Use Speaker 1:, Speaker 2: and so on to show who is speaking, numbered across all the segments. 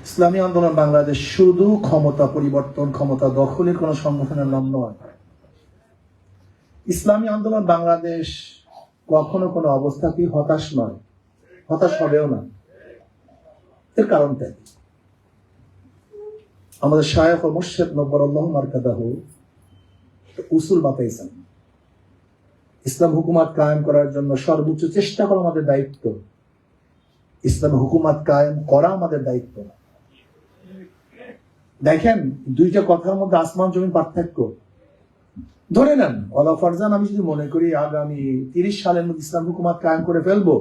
Speaker 1: ইসলামী আন্দোলন বাংলাদেশ শুধু ক্ষমতা পরিবর্তন, ক্ষমতা দখলের কোন সংগঠনের নাম নয়। ইসলামী আন্দোলন বাংলাদেশ কখনো কোনো অবস্থাতেই হতাশ নয়, হতাশ হবেও না। এর কারণটা কি? আমাদের শায়খ ও মুর্শিদ নব্বরাল্লাহু মারকাদাহু উসুল বাতাইছেন, ইসলাম হুকুমাত কায়েম করার জন্য সর্বোচ্চ চেষ্টা করা আমাদের দায়িত্ব। ইসলাম হুকুমাত কায়েম করা আমাদের দায়িত্ব না। দেখেন, দুইটা কথার মধ্যে আসমান জমিন পার্থক্য। ধরে নেন ওয়ালা ফারজান, আমি যদি মনে করি আগামী 30 সালের মধ্যে ইসলাম হুকুমাত কায়েম করে ফেলবো,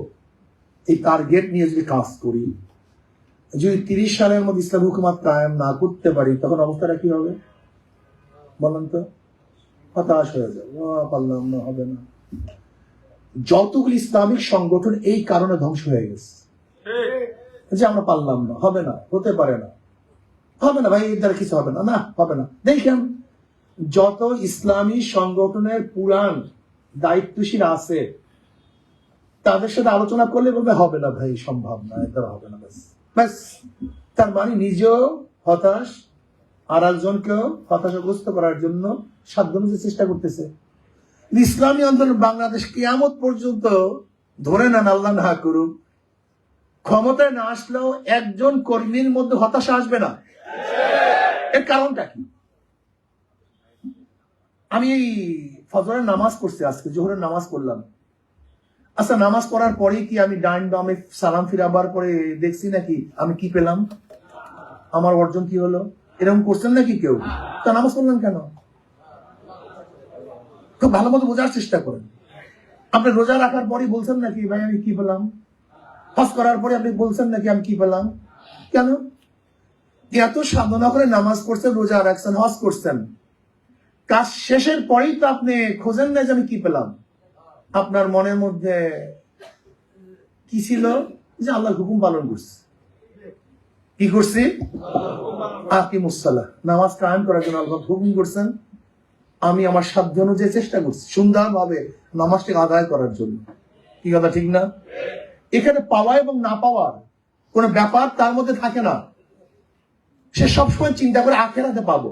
Speaker 1: এই টার্গেট নিয়ে যদি কাজ করি, যদি 30 সালের মধ্যে ইসলাম হুকুমাত কায়েম না করতে পারি, তখন অবস্থাটা কি হবে বলেন তো? হতাশ হয়ে যাবে, পারলাম না, হবে না। যতগুলি ইসলামিক সংগঠন এই কারণে ধ্বংস হয়ে গেছে যে আমরা পারলাম না, হবে না, হতে পারে না, হবে না ভাই, এর দ্বারা কিছু হবে না, না হবে না। দেখেন, যত ইসলামী সংগঠনের পুরান দায়িত্বশীল আছে তাদের সাথে আলোচনা করলে বলবে হবে না ভাই, সম্ভব না, এর দ্বারা হবে না। ব্যাস, তার মানে নিজেও হতাশ, আর একজনকেও হতাশাগ্রস্ত করার জন্য সাধ্যানুযায়ী চেষ্টা করতেছে। ইসলামী আন্দোলন বাংলাদেশ কিয়ামত পর্যন্ত, ধরে নেন আল্লাহ না করুক, ক্ষমতায় না আসলেও একজন কর্মীর মধ্যে হতাশা আসবে না। এর কারণটা কি? আমি এই ফজরের নামাজ পড়ছি, আজকে জোহরের নামাজ পড়লাম। আচ্ছা, নামাজ পড়ার পরে কি আমি ডাইন বামে সালাম ফিরাবার পরে দেখছি নাকি আমি কি পেলাম, আমার অর্জন কি হলো? এরকম করছেন নাকি কেউ? তা নামাজ পড়লেন কেন? খুব ভালো মতো বোঝার চেষ্টা করেন। আপনি রোজা রাখার পরে বলছেন নাকি ভাই আমি কি পেলাম? হজ করার পরে আপনি বলছেন নাকি আমি কি পেলাম? কেন? এত সাধনা করে নামাজ পড়ছেন, রোজা রাখছেন, হজ করছেন, কাজ শেষের পরেই তো আপনি খোঁজেন না যে আমি কি পেলাম। আপনার মনের মধ্যে কি ছিল? যে আল্লাহর হুকুম পালন করছি। কি করছি? আকিমুস সালাহ, নামাজ কায়েম করার জন্য আল্লাহ হুকুম করছেন, আমি আমার সাধ্য অনুযায়ী চেষ্টা করছি সুন্দরভাবে নামাজটাকে আদায় করার জন্য। কি কথা ঠিক না? এখানে পাওয়া এবং না পাওয়ার কোন ব্যাপার তার মধ্যে থাকে না। সে সবসময় চিন্তা করে আখেরাতে পাবো।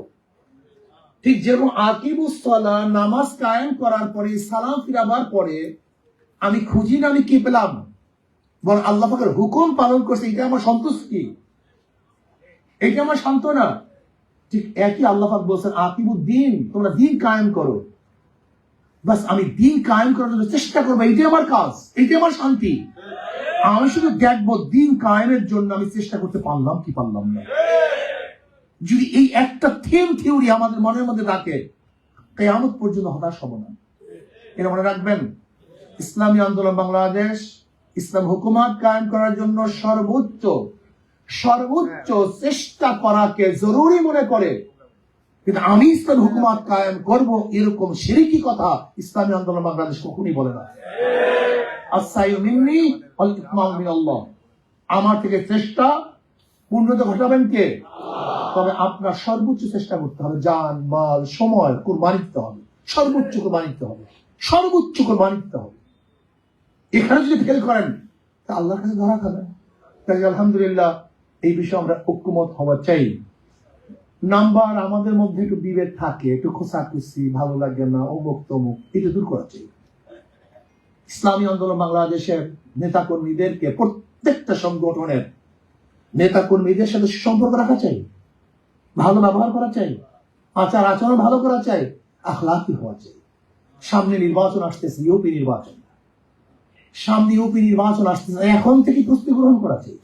Speaker 1: ঠিক যেরকম আকিমুস সালাহ, নামাজ কায়েম করার পরে সালাম ফিরাবার পরে আমি খুঁজি না আমি কি পেলাম, বরং আল্লাহ পাকের হুকুম পালন করছে, এটা আমার সন্তুষ্টি, এটা আমার সান্ত্বনা। ঠিক একই আল্লাহ পাক বলছেন আকিমুদ্দিন, তোমরা দিন কায়েম করো। বাস, আমি দিন কায়েম করার জন্য চেষ্টা করবো, এইটাই আমার কাজ, এইটাই আমার শান্তি। আমি শুধু দেখবো দিন কায়েমের জন্য আমি চেষ্টা করতে পারলাম কি পারলাম না। যদি এই একটা থিওরি আমাদের মনের মধ্যে থাকে, কিয়ামত পর্যন্ত হতাশ হব না। এটা মনে রাখবেন, ইসলামী আন্দোলন বাংলাদেশ ইসলাম হুকুমাত কায়েম করার জন্য সর্বোচ্চ চেষ্টা করাকে জরুরি মনে করে। কিন্তু আমি ইসলাম হুকুমাত কায়েম করব এরকম শিরকি কথা ইসলামী আন্দোলন বাংলাদেশ কখনই বলে না। আস-সাইয়ু মিন্নি ওয়াল ইতমাম মিনাল্লাহ, আমার থেকে চেষ্টা পূর্ণতা ঘটাবেন কে? তবে আপনার সর্বোচ্চ চেষ্টা করতে হবে, জান মাল সময় কুরবানি দিতে হবে, সর্বোচ্চ কুরবানি দিতে হবে, সর্বোচ্চ কুরবানি দিতে হবে। এখানে যদি ফেল করেন তা আল্লাহর কাছে ধরা খাবেন। তাই আলহামদুলিল্লাহ, এই বিষয়ে আমরা ঐক্যমত হওয়া চাই। নাম্বার আমাদের মধ্যে একটু বিভেদ থাকে, একটু খোঁচাখুচি, ভালো লাগে না, অমুক তমুক, এটা দূর করা চাই। ইসলামী আন্দোলন বাংলাদেশের নেতাকর্মীদেরকে, প্রত্যেকটা সংগঠনের নেতাকর্মীদের সাথে সুসম্পর্ক রাখা চাই, ভালো ব্যবহার করা চাই, আচার আচরণ ভালো করা চাই, আখলাকি হওয়া চাই। সামনে নির্বাচন আসতেছে, ইউপি নির্বাচন, সামনে ইউপি নির্বাচন আসতেছে, এখন থেকে প্রস্তুতি গ্রহণ করা চাই।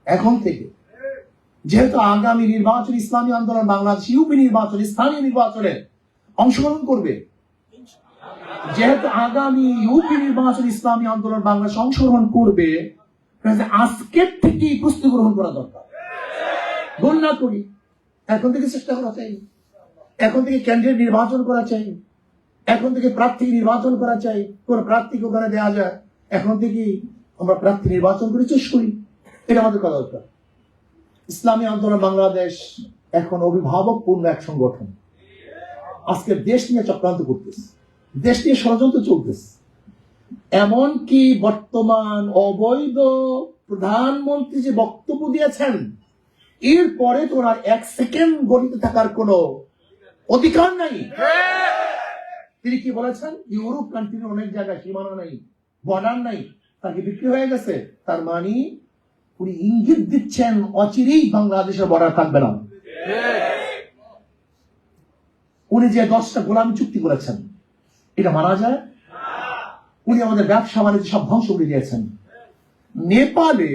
Speaker 1: এখন থেকে, যেহেতু আগামী নির্বাচন ইসলামী আন্দোলন বাংলাদেশ ইউপি নির্বাচন, স্থানীয় নির্বাচনে অংশগ্রহণ করবে, যেহেতু আগামী ইউপি নির্বাচন ইসলামী আন্দোলন বাংলাদেশ অংশগ্রহণ করবে, আজকের থেকেই প্রস্তুতি গ্রহণ করা দরকার। ভুল না করি, এখন থেকে চেষ্টা করা চাই, এখন থেকে ক্যান্ডিডেট নির্বাচন করা চাই, এখন থেকে প্রার্থী নির্বাচন করা চাই। কোন প্রার্থীকে ওখানে দেওয়া যায়, এখন থেকেই আমরা প্রার্থী নির্বাচন করে চেষ্টা করি। এটা আমাদের করা দরকার। ইসলামী আন্দোলন বাংলাদেশ এখন অভিভাবকপূর্ণ এক সংগঠন। আজকে দেশ নিয়ে চক্রান্ত করতেছে, দেশ নিয়ে ষড়যন্ত্র চলতেছে। এমনকি বর্তমান অবৈধ প্রধানমন্ত্রী যে বক্তব্য দিয়েছেন, এরপরে তো ওনার 1 সেকেন্ড গলিতে থাকার কোনো অধিকার নাই। তিনি কি বলেছেন? ইউরোপ কান্ট্রির অনেক জায়গায় সীমানা নাই, বর্ডার নাই, তাকে বিক্রি হয়ে গেছে। তার মানে উনি ইঙ্গিত দিচ্ছেন অচিরেই বাংলাদেশের বর্ডার থাকবে না। উনি যে 10টা গোলামি চুক্তি করেছেন, এটা মানা যায়? উনি আমাদের ব্যবসা বাণিজ্য সব ধ্বংস করে দিয়েছেন। নেপালে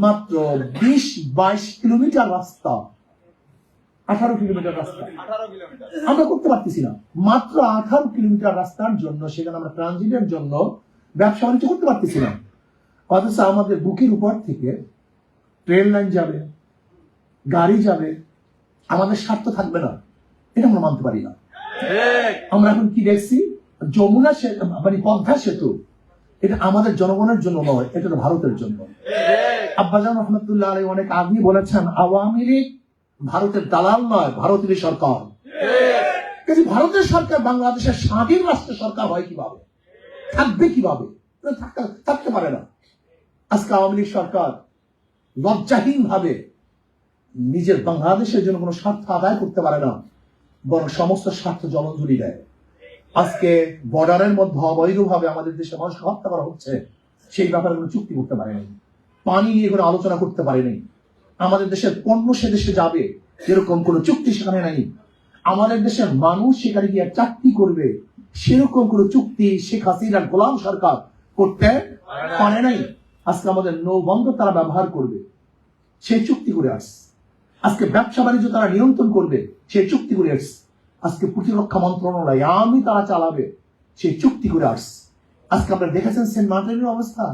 Speaker 1: মাত্র 20-22 কিলোমিটার রাস্তা, 18 কিলোমিটার রাস্তা আমরা করতে পারতেছি না। মাত্র 18 কিলোমিটার রাস্তার জন্য সেখানে আমরা ট্রানজিটের জন্য ব্যবসা বাণিজ্য করতে পারতেছি না। অথচ আমাদের বুকের উপর থেকে ট্রেন লাইন যাবে, গাড়ি যাবে, আমাদের স্বার্থ থাকবে না, এটা আমরা মানতে পারি না। আমরা এখন কি দেখছি? যমুনা মানে পদ্মা সেতু, এটা আমাদের জনগণের জন্য নয়, এটা ভারতের জন্য। আব্বাজান রহমতুল্লাহ আলাইহি অনেক আগে বলেছেন, আওয়ামী লীগ ভারতের দালাল নয়, ভারতের সরকার। কিন্তু ভারতের সরকার বাংলাদেশের স্বাধীন রাষ্ট্রের সরকার হয় কিভাবে, থাকবে কিভাবে? থাকতে পারে না। আজকে আওয়ামী লীগ সরকার লজ্জাহীন ভাবে নিজের বাংলাদেশের জন্য কোনো স্বার্থ আদায় করতে পারে না, বরং সমস্ত স্বার্থ জলঞ্জলি দেয়। আজকে বর্ডারের মধ্যে অবৈধভাবে আমাদের দেশে মানুষ হত্যা করা হচ্ছে, সেই ব্যাপারে কোনো চুক্তি করতে পারেনি, পানি নিয়ে কোনো আলোচনা করতে পারেনি। আমাদের দেশের পণ্য সে দেশে যাবে এরকম কোনো চুক্তি সেখানে নাই। আমাদের দেশের মানুষ সেখানে গিয়ে চাকরি করবে সেরকম কোনো চুক্তি শেখ হাসিনার গোলাম সরকার করতে পারে নাই। আজকে আমাদের নৌবন্দর তারা ব্যবহার করবে, সেই চুক্তি করে আসছে। আজকে ব্যবসা বাণিজ্য তারা নিয়ন্ত্রণ করবে, সেই চুক্তি করে আসছে। আজকে প্রতিরক্ষা মন্ত্রণালয় আমি তারা চালাবে, সেই চুক্তি করে আসছে। আজকে আপনারা দেখেছেন সেন্ট মার্টিনের অবস্থা,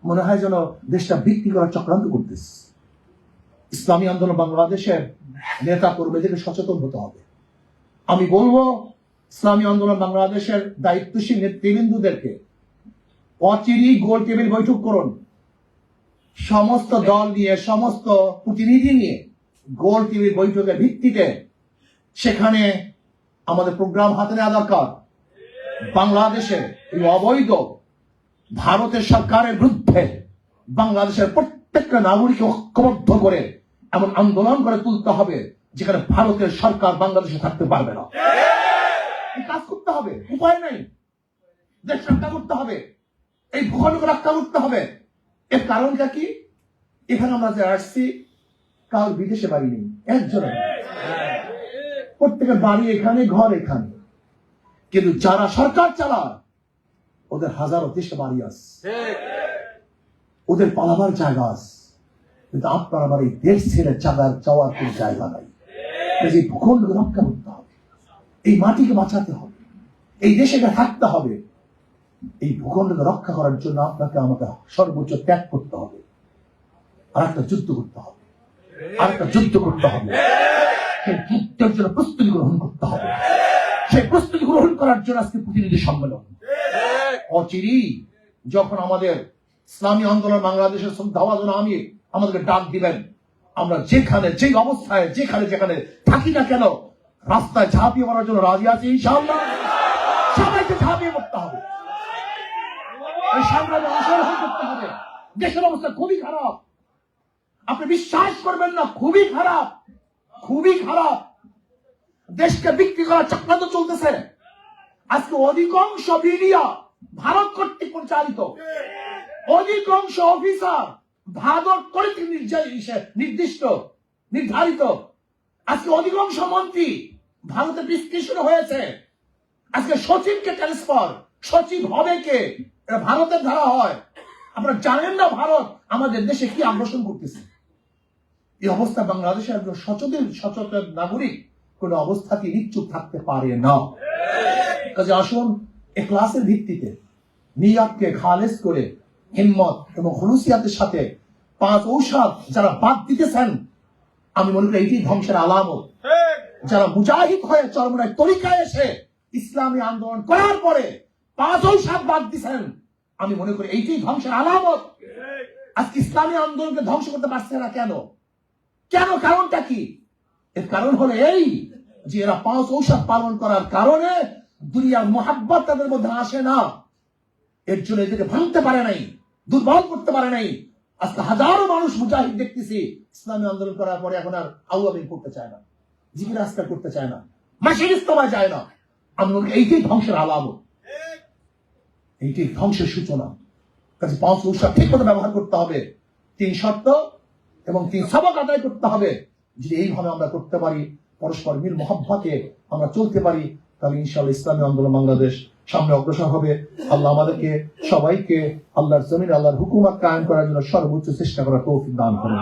Speaker 1: মনে হয় যেন দেশটা বিক্রি করার চক্রান্ত করতেছে। ইসলামী আন্দোলন বাংলাদেশের নেতা কর্মীদেরকে সচেতন হতে হবে। আমি বলবো ইসলামী আন্দোলন বাংলাদেশের দায়িত্বশীল নেতৃবৃন্দদেরকে অচিরেই গোল টেবিল বৈঠক করুন, সমস্ত দল নিয়ে, সমস্ত প্রতিনিধি নিয়ে গোল টেবিল বৈঠকের ভিত্তিতে সেখানে আমাদের প্রোগ্রাম হাতে নেওয়া দরকার। বাংলাদেশে এই অবৈধ ভারতের সরকারের বিরুদ্ধে বাংলাদেশের প্রত্যেকটা নাগরিককে ঐক্যবদ্ধ করে এমন আন্দোলন করে তুলতে হবে যেখানে ভারতের সরকার বাংলাদেশে থাকতে পারবে না। কাজ করতে হবে, উপায় নাই। দেশ রক্ষা করতে হবে, এই ভূখণ্ডকে রক্ষা করতে হবে। এর কারণটা কি? এখানে আমরা যে আসছি, কারোর বিদেশে বাড়ি নেই, একজনের, প্রত্যেকের বাড়ি এখানে, ঘর এখানে। কিন্তু যারা সরকার চালায় ওদের হাজারো দেশে বাড়ি আছে, ওদের পালাবার জায়গা আছে। কিন্তু আপনার আমার এই দেশ ছেড়ে যাওয়ার কোনো জায়গা নাই। এই ভূখণ্ডকে রক্ষা করতে হবে, এই মাটিকে বাঁচাতে হবে, এই দেশে থাকতে হবে। এই ভূখণ্ডকে রক্ষা করার জন্য আপনাকে আমাকে সর্বোচ্চ ত্যাগ করতে হবে, আর একটা যুদ্ধ করতে হবে, আর একটা যুদ্ধ করতে হবে। সেই যুদ্ধের জন্য প্রস্তুতি গ্রহণ করতে হবে। সেই প্রস্তুতি গ্রহণ করার জন্য আজকে প্রতিনিধি সম্মেলন। অচিরেই যখন আমাদের ইসলামী আন্দোলন বাংলাদেশের দাওয়াতুল আমির আমাদেরকে ডাক দিবেন, আমরা যেখানে যেই অবস্থায় যেখানে থাকি না কেন রাস্তায় ঝাঁপিয়ে পড়ার জন্য রাজি আছি ইনশাআল্লাহ। সবাইকে ঝাঁপিয়ে পড়তে হবে, এই সংগ্রামে অংশগ্রহণ করতে হবে। দেশের অবস্থা খুবই খারাপ, আপনি বিশ্বাস করবেন না, খুবই খারাপ, খুবই খারাপ। দেশকে বিক্রি করার চক্রান্ত চলতেছে। আজকে অধিকাংশ মিডিয়া ভারত কর্তৃক পরিচালিত, অধিকাংশ অফিসার ভারত কর্তৃক নির্ধারিত। আজকে অধিকাংশ মন্ত্রী ভারতে বিশ্লেষণ হয়েছে। আজকে সচিবকে ট্রান্সফার, সচিব হবে কে, এটা ভারতের ধারা হয়। আপনারা জানেন না ভারত আমাদের দেশে কি আগ্রাসন করতেছে। এই অবস্থা বাংলাদেশের একজন সচেতন নাগরিক কোন অবস্থাতে নিশ্চুপ থাকতে পারে না। কাজে আসুন ইখলাসের ভিত্তিতে নিয়াতকে খালেস করে হিম্মত এবং খুলুসিয়াতের সাথে 5 ঔষধ যারা বাদ দিতেছেন, আমি মনে করি এটি ধ্বংসের আলামত। যারা মুজাহিদ হয়ে চরমনায় তরিকায় এসে ইসলামী আন্দোলন করার পরে 5 ঔষধ বাদ দিচ্ছেন, আমি মনে করি এইটি ধ্বংসের আলামত। আজকে ইসলামী আন্দোলনকে ধ্বংস করতে পারছে না কেন? কারণটা কি? এর কারণ হলো এই যে এরা 5 ঔষধ পালন করার কারণে দুনিয়ার মোহাব্বত তাদের মধ্যে আসে না। এর জন্য এদেরকে ভাঙতে পারে নাই, দুর্বল করতে পারে নাই। আজকে হাজারো মানুষ মুজাহিদ দেখতেছি ইসলামী আন্দোলন করার পরে এখন আর আউয়াবিন করতে চায় না, জিকির আজকার করতে চায় না, মাসিক ইস্তমায় যায় না। আমি বলি এইটাই ধ্বংসের আলামত, এইটাই ধ্বংসের সূচনা। কাজে 5 উৎসব ঠিক মতো ব্যবহার করতে হবে, 3 শর্ত এবং 3 সবক আদায় করতে হবে। যদি এইভাবে আমরা করতে পারি, পরস্পর মিল মোহাব্বতে আমরা চলতে পারি, তাহলে ইনশাআল্লাহ ইসলামী আন্দোলন বাংলাদেশ সামনে অগ্রসর হবে। আল্লাহ আমাদেরকে সবাইকে আল্লাহর জমিন আল্লাহর হুকুমত কায়েম করার জন্য সর্বোচ্চ চেষ্টা করার তৌফিক দান করুন।